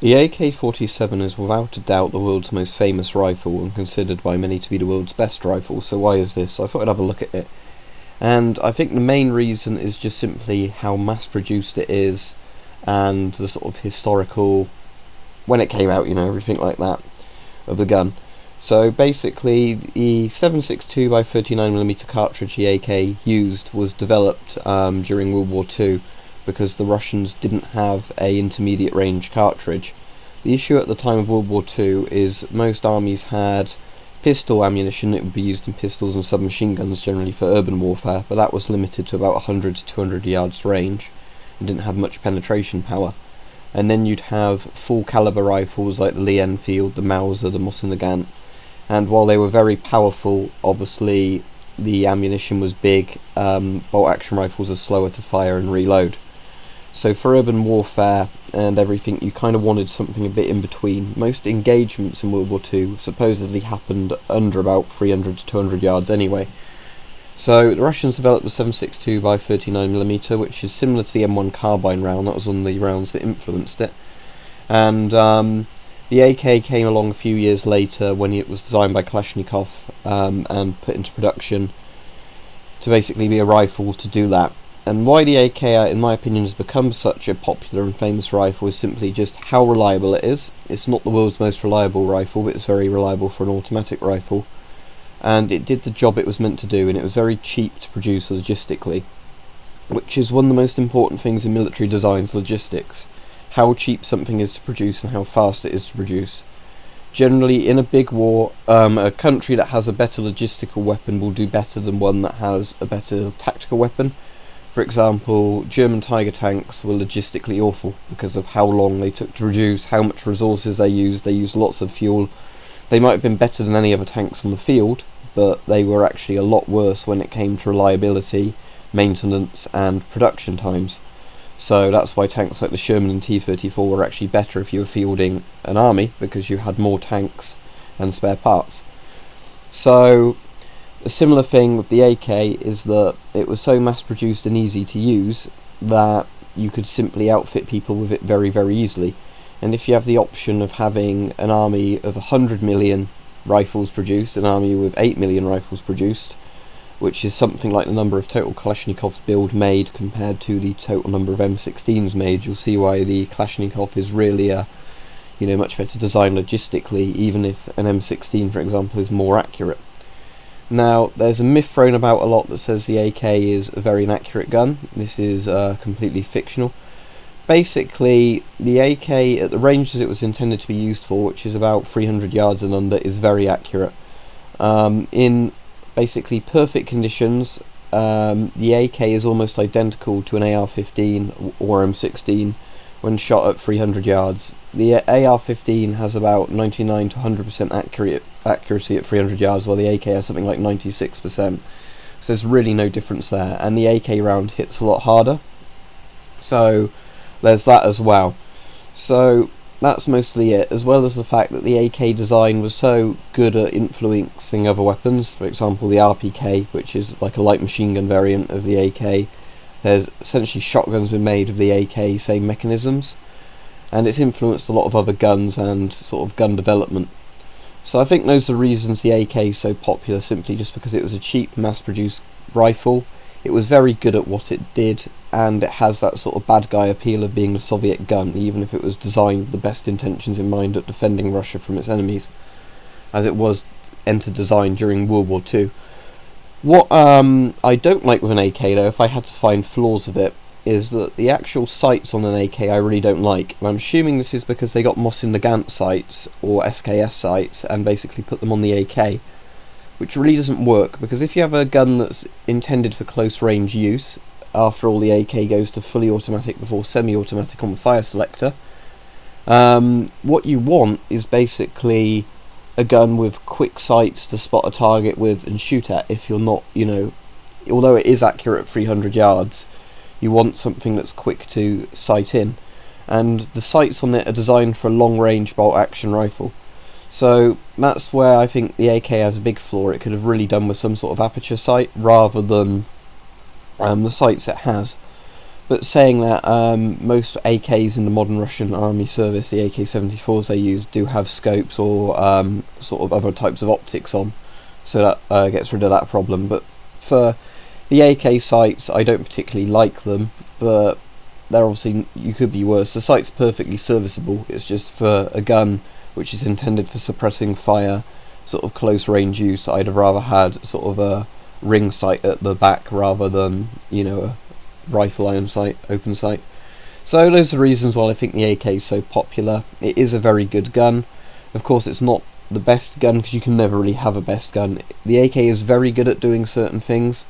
The AK-47 is without a doubt the world's most famous rifle and considered by many to be the world's best rifle, so why is this? I thought I'd have a look at it. And I think the main reason is just simply how mass-produced it is and the sort of historical, when it came out, everything like that, of the gun. So basically, the 7.62 by 39mm cartridge the AK used was developed during World War II because the Russians didn't have a intermediate range cartridge. The issue at the time of World War II is most armies had pistol ammunition. It would be used in pistols and submachine guns generally for urban warfare, but that was limited to about 100 to 200 yards range and didn't have much penetration power. And then you'd have full caliber rifles like the Lee Enfield, the Mauser, the Mosin Nagant, and while they were very powerful, obviously the ammunition was big. Bolt action rifles are slower to fire and reload. So for urban warfare and everything, you kind of wanted something a bit in between. Most engagements in World War II supposedly happened under about 300 to 200 yards anyway. So the Russians developed the 7.62 by 39mm, which is similar to the M1 carbine round. That was one of the rounds that influenced it. And the AK came along a few years later when it was designed by Kalashnikov and put into production to basically be a rifle to do that. And why the AK, in my opinion, has become such a popular and famous rifle is simply just how reliable it is. It's not the world's most reliable rifle, but it's very reliable for an automatic rifle. And it did the job it was meant to do, and it was very cheap to produce logistically, which is one of the most important things in military designs, logistics. How cheap something is to produce and how fast it is to produce. Generally, in a big war, a country that has a better logistical weapon will do better than one that has a better tactical weapon. For example, German Tiger tanks were logistically awful because of how long they took to produce, how much resources they used. They used lots of fuel. They might have been better than any other tanks on the field, but they were actually a lot worse when it came to reliability, maintenance and production times. So that's why tanks like the Sherman and T-34 were actually better if you were fielding an army, because you had more tanks and spare parts. So a similar thing with the AK is that it was so mass produced and easy to use that you could simply outfit people with it very, very easily. And if you have the option of having an army of 100 million rifles produced, an army with 8 million rifles produced, which is something like the number of total Kalashnikovs build made compared to the total number of M16s made, you'll see why the Kalashnikov is really a much better design logistically, even if an M16, for example, is more accurate. Now, there's a myth thrown about a lot that says the AK is a very inaccurate gun. This is completely fictional. Basically, the AK, at the ranges it was intended to be used for, which is about 300 yards and under, is very accurate. In basically perfect conditions, the AK is almost identical to an AR-15 or M16 when shot at 300 yards. The AR-15 has about 99 to 100% accuracy at 300 yards, while the AK has something like 96%. So there's really no difference there, and the AK round hits a lot harder. So there's that as well. So that's mostly it, as well as the fact that the AK design was so good at influencing other weapons. For example, the RPK, which is like a light machine gun variant of the AK. There's essentially shotguns been made of the AK, same mechanisms, and it's influenced a lot of other guns and sort of gun development. So I think those are the reasons the AK is so popular, simply just because it was a cheap, mass-produced rifle. It was very good at what it did, and it has that sort of bad guy appeal of being the Soviet gun, even if it was designed with the best intentions in mind at defending Russia from its enemies, as it was entered design during World War II. What I don't like with an AK, though, if I had to find flaws with it, is that the actual sights on an AK I really don't like. And I'm assuming this is because they got Mosin Nagant sights, or SKS sights, and basically put them on the AK, which really doesn't work, because if you have a gun that's intended for close range use, after all the AK goes to fully automatic before semi-automatic on the fire selector, what you want is basically a gun with quick sights to spot a target with and shoot at. If you're not, although it is accurate at 300 yards, you want something that's quick to sight in, and the sights on it are designed for a long range bolt action rifle. So that's where I think the AK has a big flaw. It could have really done with some sort of aperture sight rather than the sights it has. But saying that, most AKs in the modern Russian army service, the AK-74s they use, do have scopes or sort of other types of optics on, so that gets rid of that problem. But for the AK sights, I don't particularly like them, but they're obviously, you could be worse. The sight's perfectly serviceable, it's just for a gun which is intended for suppressing fire, sort of close range use, I'd have rather had sort of a ring sight at the back rather than, a rifle iron sight, open sight. So those are the reasons why I think the AK is so popular. It is a very good gun. Of course it's not the best gun, because you can never really have a best gun. The AK is very good at doing certain things,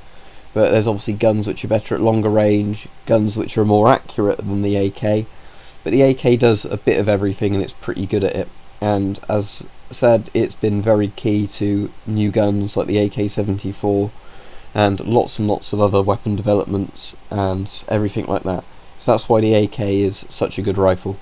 but there's obviously guns which are better at longer range, guns which are more accurate than the AK, but the AK does a bit of everything and it's pretty good at it. And as said, it's been very key to new guns like the AK-74 and lots of other weapon developments and everything like that. So that's why the AK is such a good rifle.